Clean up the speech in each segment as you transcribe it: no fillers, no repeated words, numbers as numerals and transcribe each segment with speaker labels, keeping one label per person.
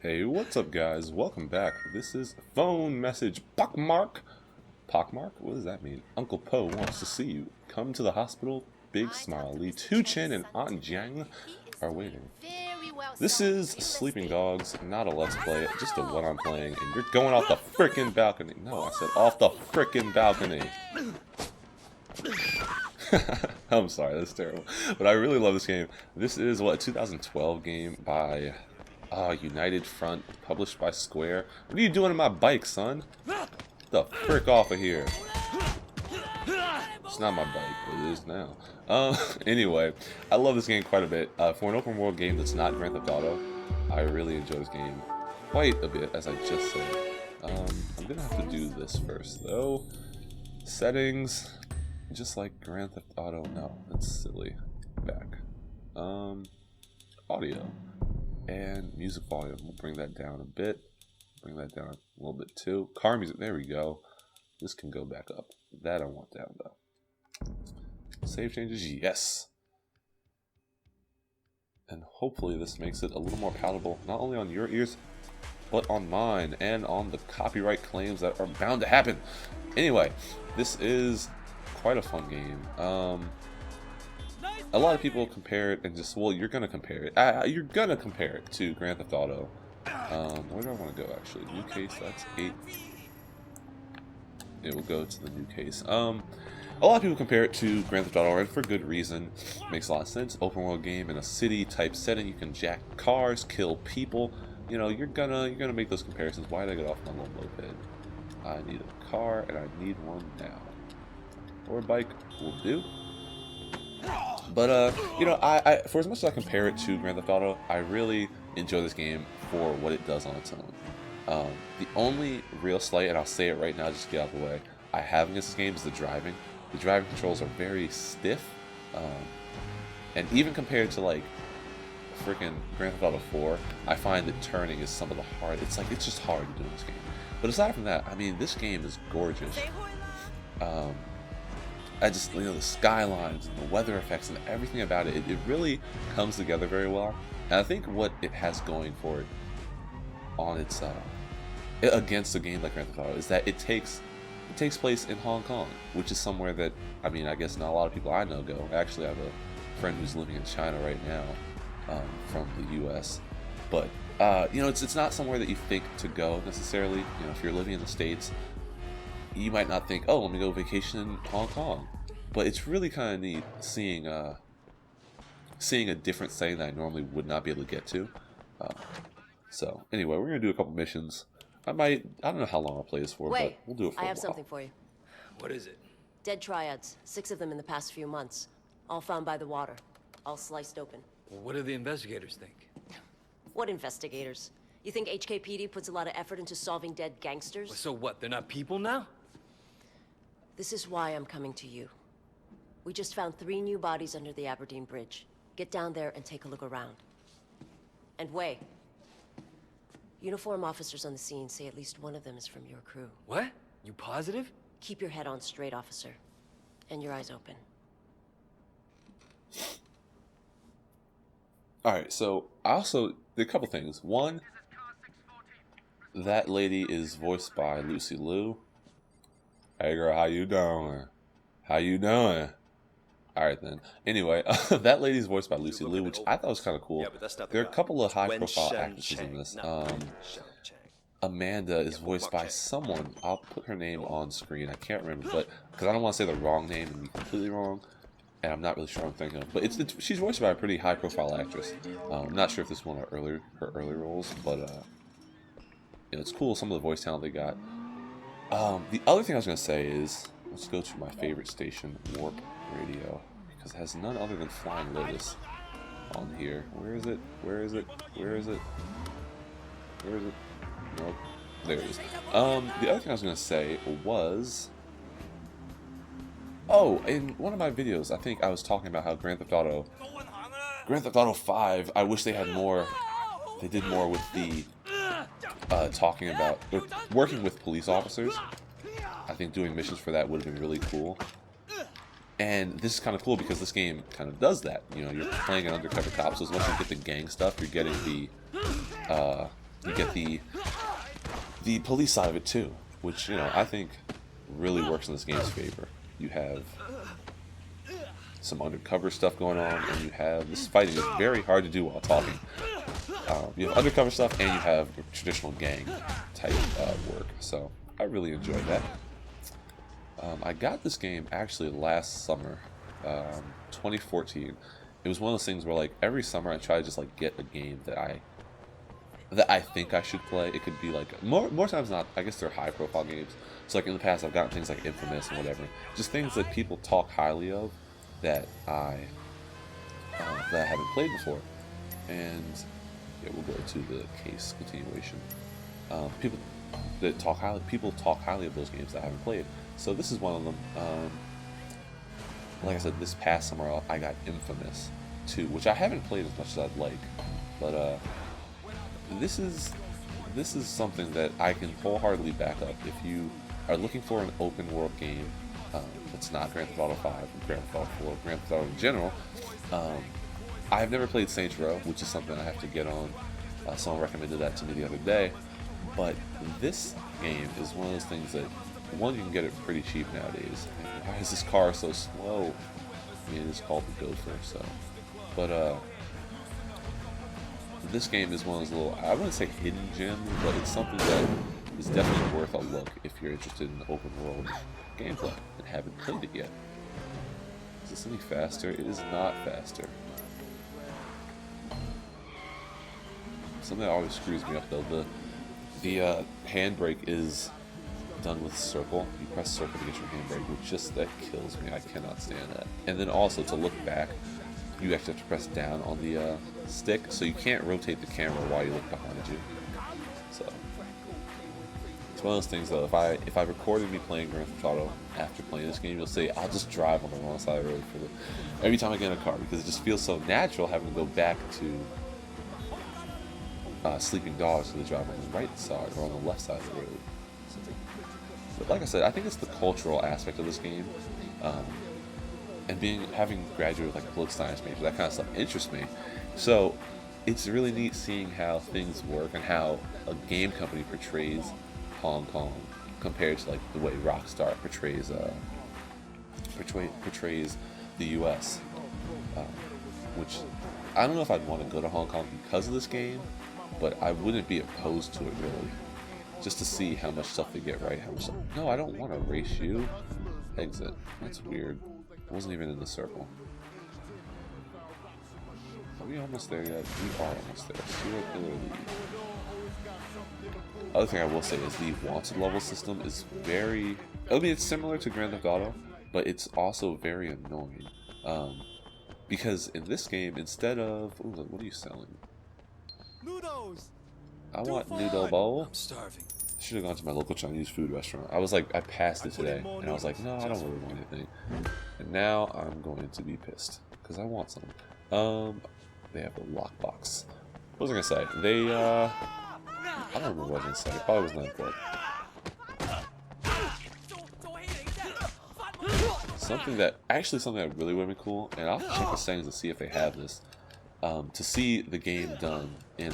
Speaker 1: Hey, what's up guys? Welcome back. This is Phone Message Pockmark. Pockmark? What does that mean? Uncle Po wants to see you. Come to the hospital. Big smile. Li Tu-Chin and Aunt Jiang are waiting. This is Sleeping Dogs, not a Let's Play, just a what I'm playing, and you're going off the frickin' balcony. No, I said off the frickin' balcony. I'm sorry, that's terrible. But I really love this game. This is, what, a 2012 game by United Front, published by Square. What are you doing to my bike, son? Get the frick off of here. It's not my bike, but it is now. Anyway, I love this game quite a bit. For an open world game that's not Grand Theft Auto, I really enjoy this game quite a bit, as I just said. I'm gonna have to do this first, though. Settings, just like Grand Theft Auto. No, that's silly. Back. Audio. And music volume. We'll bring that down a bit. Bring that down a little bit too. Car music, there we go. This can go back up. That I want down though. Save changes, yes. And hopefully this makes it a little more palatable, not only on your ears, but on mine, and on the copyright claims that are bound to happen. Anyway, this is quite a fun game. A lot of people compare it and just, well, you're gonna compare it. You're gonna compare it to Grand Theft Auto. Where do I want to go actually? New case, that's 8. It will go to the new case. A lot of people compare it to Grand Theft Auto, and for good reason. Makes a lot of sense. Open world game in a city type setting. You can jack cars, kill people. You know, you're gonna make those comparisons. Why did I get off my little moped? I need a car, and I need one now. Or a bike will do. But you know, I for as much as I compare it to Grand Theft Auto, I really enjoy this game for what it does on its own. The only real slight, and I'll say it right now, just to get out of the way, I have against this game is the driving. The driving controls are very stiff, and even compared to like freaking Grand Theft Auto 4, I find that turning is some of the hard. It's just hard to do in this game. But aside from that, I mean, this game is gorgeous. I just, you know, the skylines and the weather effects and everything about it, it really comes together very well. And I think what it has going for it on its against a game like Grand Theft Auto is that it takes place in Hong Kong, which is somewhere that, I mean, I guess not a lot of people I know go. Actually, I have a friend who's living in China right now, from the US. But you know, it's not somewhere that you think to go necessarily. You know, if you're living in the States, you might not think, oh, let me go vacation in Hong Kong. But it's really kind of neat seeing a different setting that I normally would not be able to get to. So anyway, we're gonna do a couple missions. I don't know how long I'll play this for, but we'll do it for a while.
Speaker 2: I have something for you.
Speaker 3: What is it?
Speaker 2: Dead triads, 6 of them in the past few months. All found by the water, all sliced open.
Speaker 3: Well, what do the investigators think?
Speaker 2: What investigators? You think HKPD puts a lot of effort into solving dead gangsters?
Speaker 3: So what, they're not people now?
Speaker 2: This is why I'm coming to you. We just found 3 new bodies under the Aberdeen Bridge. Get down there and take a look around. And Wei. Uniform officers on the scene say at least one of them is from your crew.
Speaker 3: What? You positive?
Speaker 2: Keep your head on straight, officer. And your eyes open.
Speaker 1: Alright, so I also did a couple things. One, that lady is voiced by Lucy Liu. Hey girl, how you doing? How you doing? Alright then. Anyway, that lady's voiced by Lucy Liu, which I thought was kind of cool. There are a couple of high-profile actresses in this. Amanda is voiced by someone. I'll put her name on screen. I can't remember, but because I don't want to say the wrong name and be completely wrong, and I'm not really sure what I'm thinking of. But she's voiced by a pretty high-profile actress. I'm not sure if this is one of her early roles, but you know, it's cool. Some of the voice talent they got. The other thing I was going to say is, let's go to my favorite station, Warp Radio, because it has none other than Flying Lotus on here. Where is it? Where is it? Where is it? Where is it? Nope. There it is. The other thing I was going to say was, oh, in one of my videos, I think I was talking about how Grand Theft Auto 5, I wish they had more, they did more with the talking about working with police officers. I think doing missions for that would have been really cool. And this is kind of cool because this game kind of does that. You know, you're playing an undercover cop, so once you get the gang stuff, you're getting the police side of it too, which, you know, I think really works in this game's favor. You have some undercover stuff going on, and you have this fighting is very hard to do while talking. You have undercover stuff, and you have traditional gang type work. So I really enjoyed that. I got this game actually last summer, 2014. It was one of those things where like every summer I try to just like get a game that I think I should play. It could be like more times than not. I guess they're high profile games. So like in the past I've gotten things like Infamous and whatever, just things that people talk highly of that I haven't played before. And yeah, we'll go to the case continuation. People talk highly of those games that I haven't played. So this is one of them. Like I said, this past summer I got Infamous 2, which I haven't played as much as I'd like, but this is something that I can wholeheartedly back up. If you are looking for an open world game that's not Grand Theft Auto 5, Grand Theft Auto 4, Grand Theft Auto in general, I have never played Saints Row, which is something I have to get on. Someone recommended that to me the other day, but this game is one of those things that, one, you can get it pretty cheap nowadays. And why is this car so slow? I mean, it's called the Gopher, so. But this game is one of those little, I wouldn't say hidden gems, but it's something that is definitely worth a look if you're interested in open world gameplay and haven't played it yet. Is this any faster? It is not faster. Something that always screws me up though, the handbrake is done with circle. You press circle to get your handbrake, which just, that kills me. I cannot stand that. And then also to look back, you actually have to press down on the stick, so you can't rotate the camera while you look behind you. So it's one of those things though. If I recorded me playing Grand Theft Auto after playing this game, you'll see I'll just drive on the wrong side of the road every time I get in a car, because it just feels so natural having to go back to sleeping dogs to drive on the right side or on the left side of the road. But like I said, I think it's the cultural aspect of this game, and having graduated with like a political science major, that kind of stuff interests me. So it's really neat seeing how things work and how a game company portrays Hong Kong compared to like the way Rockstar portrays the U.S. Which I don't know if I'd want to go to Hong Kong because of this game, but I wouldn't be opposed to it really. Just to see how much stuff they get right. How much stuff. No, I don't want to race you. Exit. That's weird. I wasn't even in the circle. Are we almost there yet? We are almost there. Serial killer lead. Other thing I will say is the wanted level system is very... I mean, it's similar to Grand Theft Auto, but it's also very annoying. Because in this game, instead of... Ooh, what are you selling?
Speaker 4: Noodles!
Speaker 1: I want noodle bowl.
Speaker 3: I'm starving.
Speaker 1: I should have gone to my local Chinese food restaurant. I was like, I passed it today, and I was like, no, I don't really want anything. And now I'm going to be pissed because I want some. They have a lockbox. What was I gonna say? They I don't remember what I was gonna say. It probably was not good. Something that really would be cool, and I'll check the settings to see if they have this. To see the game done in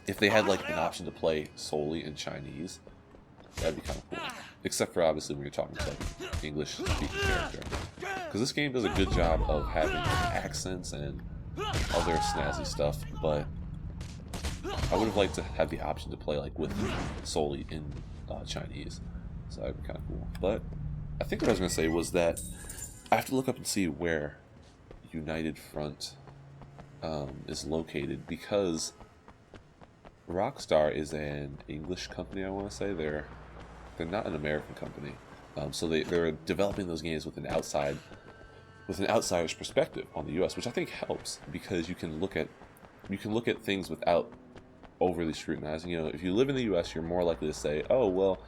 Speaker 1: if they had like an option to play solely in Chinese, that'd be kind of cool. Except for obviously when you're talking to like an English-speaking character, because this game does a good job of having like, accents and other snazzy stuff. But I would have liked to have the option to play like with solely in Chinese, so that'd be kind of cool. But I think what I was gonna say was that I have to look up and see where United Front is located, because Rockstar is an English company. I want to say they're not an American company, so they're developing those games with an outsider's perspective on the U.S., which I think helps, because you can look at things without overly scrutinizing. You know, if you live in the U.S., you're more likely to say, oh well,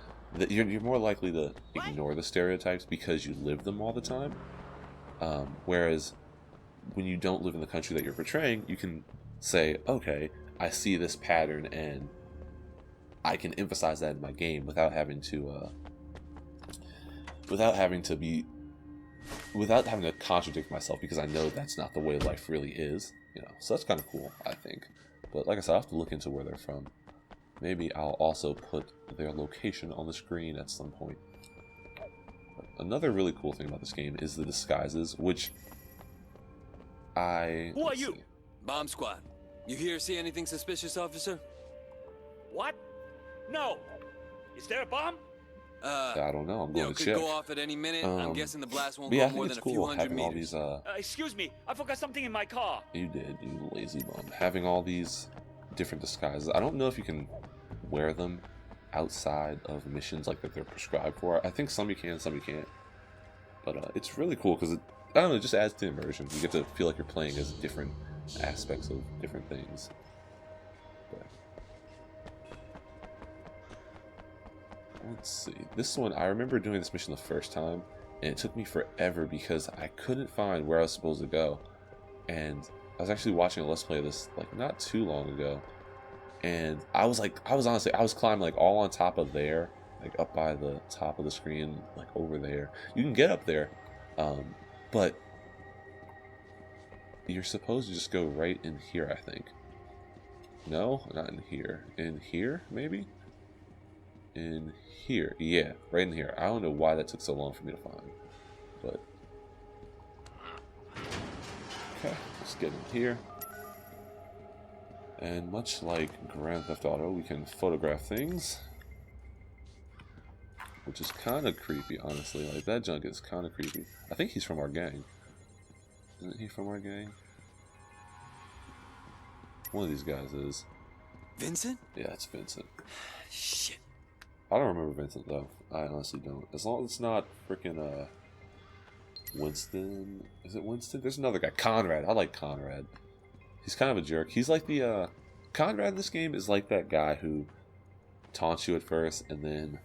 Speaker 1: you're more likely to ignore the stereotypes because you live them all the time, whereas when you don't live in the country that you're portraying, you can say, okay, I see this pattern and I can emphasize that in my game without having to be without having to contradict myself, because I know that's not the way life really is, you know. So that's kind of cool, I think. But like I said, I'll have to look into where they're from. Maybe I'll also put their location on the screen at some point. But another really cool thing about this game is the disguises, which
Speaker 5: Who are you?
Speaker 1: see.
Speaker 6: Bomb squad. You here see anything suspicious, officer?
Speaker 5: What? No. Is there a bomb?
Speaker 1: I don't know. I'm going to
Speaker 6: Could
Speaker 1: check.
Speaker 6: go off at any minute. I'm guessing the blast won't
Speaker 1: But yeah, I
Speaker 6: go
Speaker 1: think
Speaker 6: more
Speaker 1: it's
Speaker 6: than a few
Speaker 1: cool
Speaker 6: hundred
Speaker 1: having all
Speaker 6: meters.
Speaker 1: these.
Speaker 5: Excuse me. I forgot something in my car.
Speaker 1: You did, you lazy bum. Having all these different disguises. I don't know if you can wear them outside of missions like that they're prescribed for. I think some you can, some you can't. But it's really cool because I don't know, it just adds to immersion. You get to feel like you're playing as different aspects of different things. But let's see. This one, I remember doing this mission the first time, and it took me forever because I couldn't find where I was supposed to go. And I was actually watching a Let's Play of this like not too long ago, and I was climbing like all on top of there, like up by the top of the screen, like over there. You can get up there, but you're supposed to just go right in here, I think. No, not in here. In here, maybe? In here. Yeah, right in here. I don't know why that took so long for me to find, but okay, let's get in here. And much like Grand Theft Auto, we can photograph things, which is kind of creepy, honestly. Like, that junk is kind of creepy. I think he's from our gang. Isn't he from our gang? One of these guys is.
Speaker 6: Vincent?
Speaker 1: Yeah, it's Vincent.
Speaker 6: Shit.
Speaker 1: I don't remember Vincent, though. I honestly don't. As long as it's not freaking, Winston. Is it Winston? There's another guy. Conrad. I like Conrad. He's kind of a jerk. He's like the, Conrad in this game is like that guy who taunts you at first, and then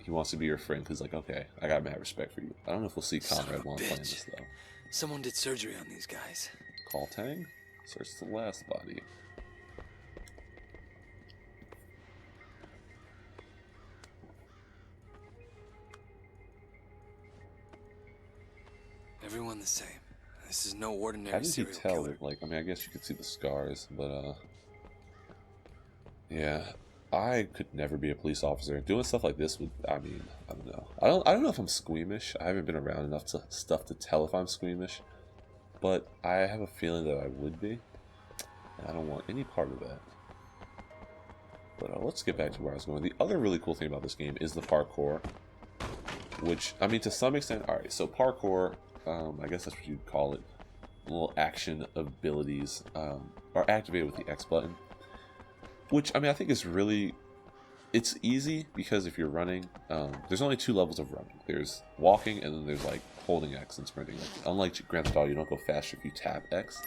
Speaker 1: he wants to be your friend, because, like, okay, I got mad respect for you. I don't know if we'll see Conrad while I'm playing this, though.
Speaker 6: Someone did surgery on these guys.
Speaker 1: Call Tang. Search the last body.
Speaker 6: Everyone the same. This is no ordinary
Speaker 1: How did he
Speaker 6: serial
Speaker 1: tell?
Speaker 6: killer.
Speaker 1: Like, I mean, I guess you could see the scars, but yeah, I could never be a police officer. Doing stuff like this would, I mean, I don't know. I don't know if I'm squeamish. I haven't been around enough stuff to tell if I'm squeamish, but I have a feeling that I would be, and I don't want any part of that. But let's get back to where I was going. The other really cool thing about this game is the parkour, which, I mean, to some extent, alright, so parkour, I guess that's what you'd call it, little action abilities, are activated with the X button, which, I mean, I think is really, it's easy, because if you're running, there's only 2 levels of running. There's walking, and then there's, like, holding X and sprinting. Like, unlike Grand Theft Auto, you don't go faster if you tap X.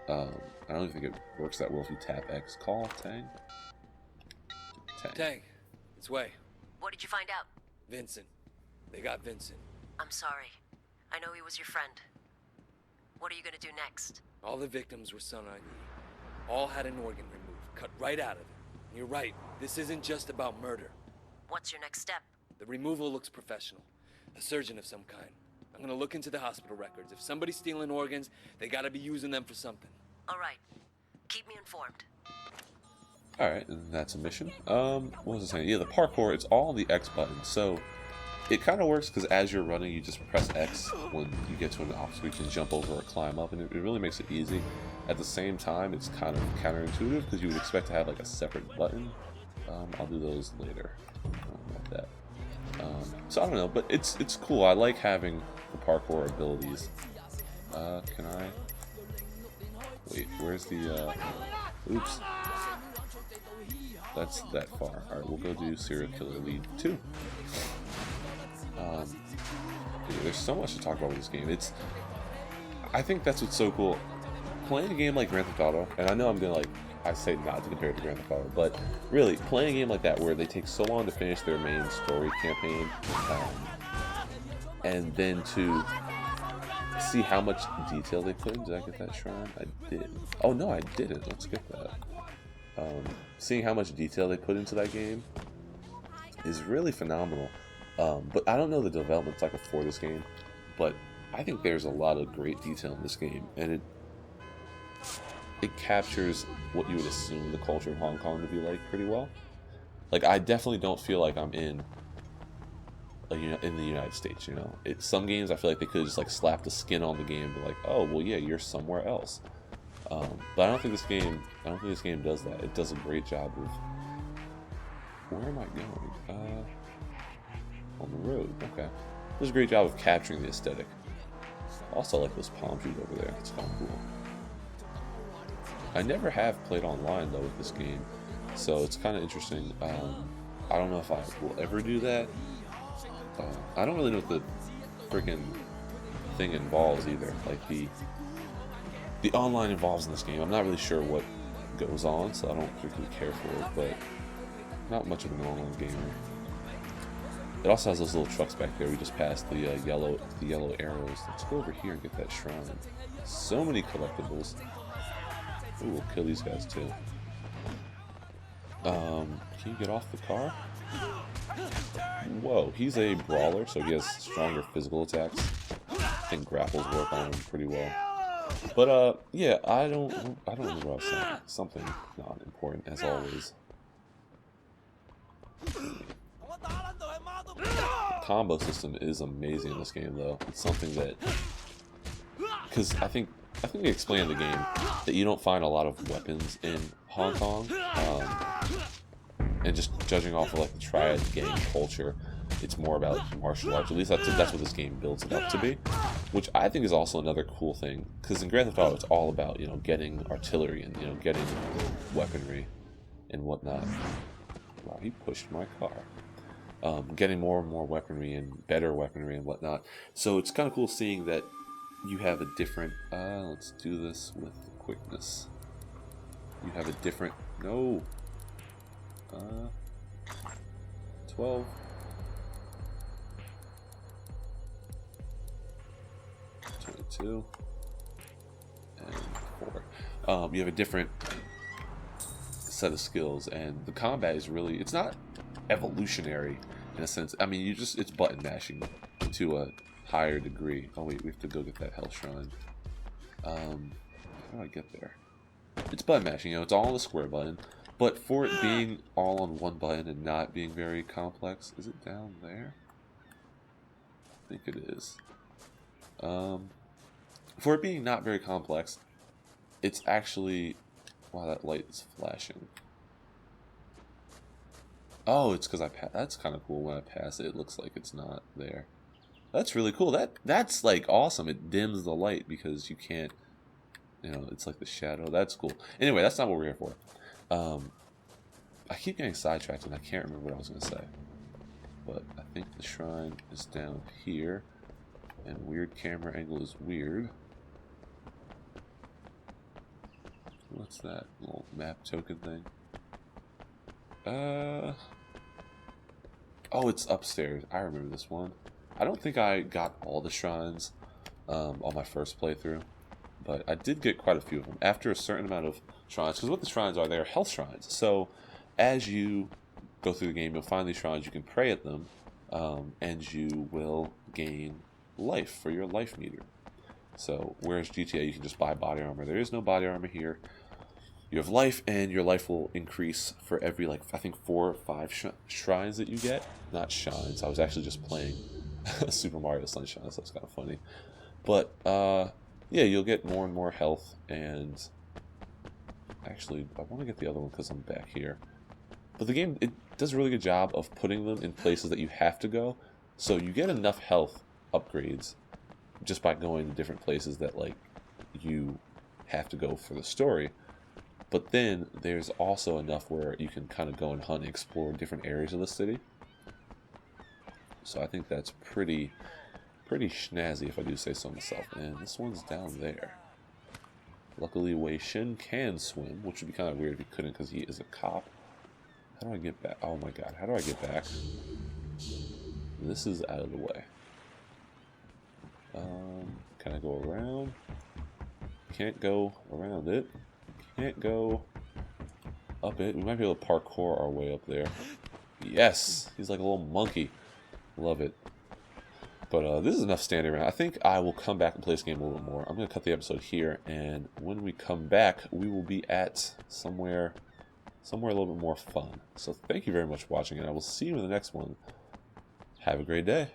Speaker 1: I don't even think it works that well if you tap X. Call Tang?
Speaker 6: Tang, it's Way.
Speaker 2: What did you find out?
Speaker 6: Vincent. They got Vincent.
Speaker 2: I'm sorry. I know he was your friend. What are you gonna do next?
Speaker 6: All the victims were Son ID. All had an organ removed, cut right out of it. You're right, this isn't just about murder.
Speaker 2: What's your next step?
Speaker 6: The removal looks professional. A surgeon of some kind. I'm gonna look into the hospital records. If somebody's stealing organs, they gotta be using them for something.
Speaker 2: All right. Keep me informed.
Speaker 1: Alright, and that's a mission. What was I saying? Yeah, the parkour, it's all the X button. So, it kind of works because as you're running, you just press X when you get to an obstacle. You can jump over or climb up, and it really makes it easy. At the same time, it's kind of counterintuitive because you would expect to have like a separate button. I'll do those later. About that. So I don't know, but it's cool. I like having the parkour abilities. Can I? Wait, where's the? Oops. That's that far. All right, we'll go do Serial Killer Lead 2. There's so much to talk about with this game. I think that's what's so cool. Playing a game like Grand Theft Auto, and I know I'm gonna I say not to compare it to Grand Theft Auto, but really, playing a game like that where they take so long to finish their main story campaign, and then to see how much detail they put in. Did I get that shrine? I did. Oh no, I didn't. Let's get that. Seeing how much detail they put into that game is really phenomenal. But I don't know the development cycle for this game, but I think there's a lot of great detail in this game, and it captures what you would assume the culture of Hong Kong to be like pretty well. Like, I definitely don't feel like I'm in the United States. You know, some games I feel like they could just like slap the skin on the game, and be like, oh well, yeah, you're somewhere else. But I don't think this game does that. It does a great job of. Where am I going? On the road. Okay. It does a great job of capturing the aesthetic. Also, I like those palm trees over there. It's kind of cool. I never have played online though with this game, so it's kind of interesting. I don't know if I will ever do that. I don't really know what the freaking thing involves either. Like the online involves in this game. I'm not really sure what goes on, so I don't particularly care for it. But not much of an online gamer. It also has those little trucks back there. We just passed the yellow arrows. Let's go over here and get that shrine. So many collectibles. Ooh, we'll kill these guys too. Can you get off the car? Whoa, he's a brawler, so he has stronger physical attacks. I think grapples work on him pretty well. But yeah, I don't remember what I was saying. Something not important as always. Combo system is amazing in this game, though. It's something that, because I think they explained in the game that you don't find a lot of weapons in Hong Kong, and just judging off of like the Triad gang culture, it's more about martial arts. At least that's what this game builds it up to be, which I think is also another cool thing. Because in Grand Theft Auto, it's all about getting artillery and getting weaponry and whatnot. Wow, he pushed my car. Getting more and more weaponry and better weaponry and whatnot. So it's kind of cool seeing that you have a different. Let's do this with quickness. You have a different. No. 12. 22. And 4. You have a different set of skills, and the combat is really. It's not evolutionary in a sense. I mean, it's button mashing to a higher degree. Oh wait, we have to go get that health shrine. How do I get there? It's button mashing, it's all on the square button, but for it being all on one button and not being very complex, is it down there? I think it is. For it being not very complex, it's actually, wow, that light is flashing. Oh, it's because that's kind of cool. When I pass it, it looks like it's not there. That's really cool. That's like awesome. It dims the light because you can't, it's like the shadow. That's cool. Anyway, that's not what we're here for. I keep getting sidetracked and I can't remember what I was going to say. But I think the shrine is down here. And weird camera angle is weird. What's that little map token thing? Oh, it's upstairs. I remember this one. I don't think I got all the shrines on my first playthrough, but I did get quite a few of them after a certain amount of shrines. Because what the shrines are, they are health shrines. So as you go through the game, you'll find these shrines. You can pray at them, and you will gain life for your life meter. So whereas GTA, you can just buy body armor. There is no body armor here. You have life, and your life will increase for every, I think 4 or 5 shrines that you get. Not shines. I was actually just playing Super Mario Sunshine, so that's kind of funny. But, yeah, you'll get more and more health, and actually, I want to get the other one because I'm back here. But the game, it does a really good job of putting them in places that you have to go, so you get enough health upgrades just by going to different places that, you have to go for the story. But then there's also enough where you can kind of go and hunt and explore different areas of the city. So I think that's pretty snazzy, if I do say so myself. And this one's down there. Luckily, Wei Shin can swim, which would be kind of weird if he couldn't because he is a cop. How do I get back? Oh my god, how do I get back? This is out of the way. Can I go around? Can't go around it. Can't go up it. We might be able to parkour our way up there. Yes! He's like a little monkey. Love it. But this is enough standing around. I think I will come back and play this game a little bit more. I'm going to cut the episode here, and when we come back, we will be at somewhere a little bit more fun. So thank you very much for watching, and I will see you in the next one. Have a great day.